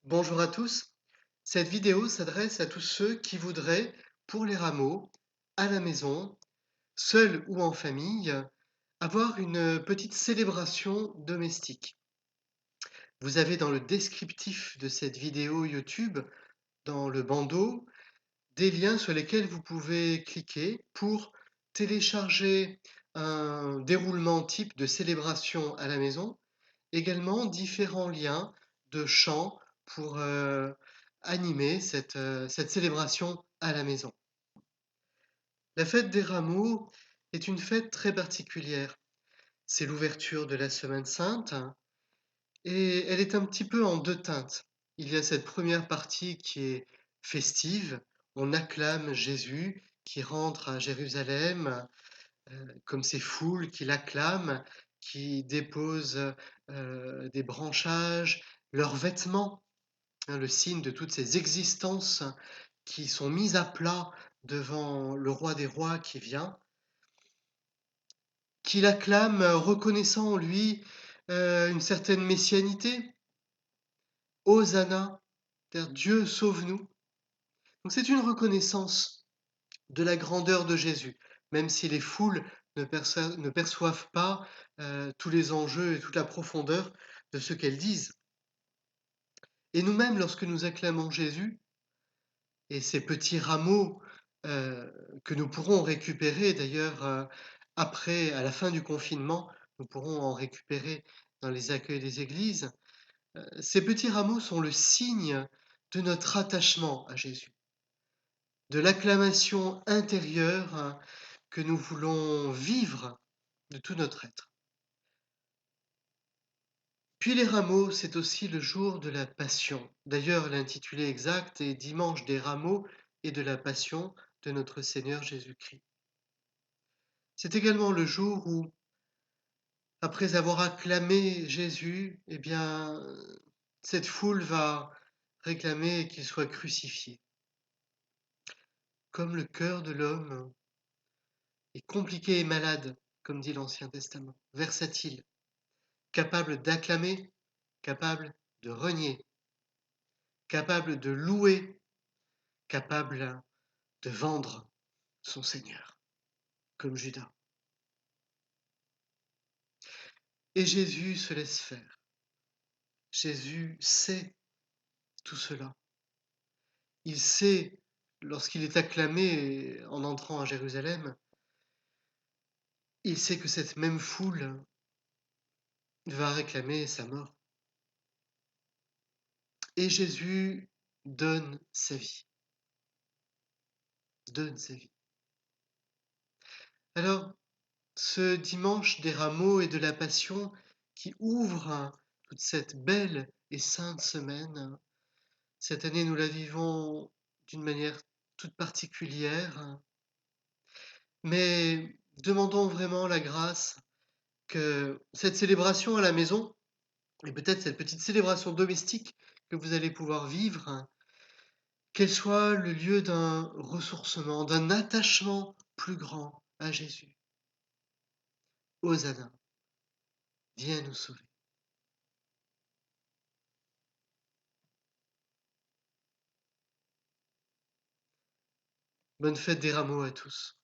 Bonjour à tous. Cette vidéo s'adresse à tous ceux qui voudraient, pour les rameaux, à la maison, seuls ou en famille, avoir une petite célébration domestique. Vous avez dans le descriptif de cette vidéo YouTube, dans le bandeau, des liens sur lesquels vous pouvez cliquer pour télécharger un déroulement type de célébration à la maison, également différents liens de chants pour animer cette célébration à la maison. La fête des rameaux est une fête très particulière. C'est l'ouverture de la Semaine sainte et elle est un petit peu en deux teintes. Il y a cette première partie qui est festive. On acclame Jésus qui rentre à Jérusalem, comme ces foules qui l'acclament, qui déposent des branchages, leurs vêtements, hein, le signe de toutes ces existences qui sont mises à plat devant le roi des rois qui vient, qui l'acclament, reconnaissant en lui une certaine messianité. Hosanna, c'est-à-dire Dieu sauve-nous. Donc c'est une reconnaissance de la grandeur de Jésus, même si les foules ne perçoivent pas tous les enjeux et toute la profondeur de ce qu'elles disent. Et nous-mêmes, lorsque nous acclamons Jésus, et ces petits rameaux euh, que nous pourrons récupérer d'ailleurs après, à la fin du confinement, nous pourrons en récupérer dans les accueils des églises, ces petits rameaux sont le signe de notre attachement à Jésus, de l'acclamation intérieure que nous voulons vivre de tout notre être. Puis les rameaux, c'est aussi le jour de la Passion. D'ailleurs, l'intitulé exact est Dimanche des rameaux et de la Passion de notre Seigneur Jésus-Christ. C'est également le jour où, après avoir acclamé Jésus, eh bien, cette foule va réclamer qu'il soit crucifié. Comme le cœur de l'homme est compliqué et malade, comme dit l'Ancien Testament, versatile, capable d'acclamer, capable de renier, capable de louer, capable de vendre son Seigneur, comme Judas. Et Jésus se laisse faire. Jésus sait tout cela. Il sait, lorsqu'il est acclamé en entrant à Jérusalem, il sait que cette même foule va réclamer sa mort. Et Jésus donne sa vie, donne sa vie. Alors, ce dimanche des rameaux et de la Passion qui ouvre toute cette belle et sainte semaine, cette année nous la vivons d'une manière toute particulière, mais demandons vraiment la grâce que cette célébration à la maison, et peut-être cette petite célébration domestique que vous allez pouvoir vivre, qu'elle soit le lieu d'un ressourcement, d'un attachement plus grand à Jésus. Hosanna, viens nous sauver. Bonne fête des rameaux à tous.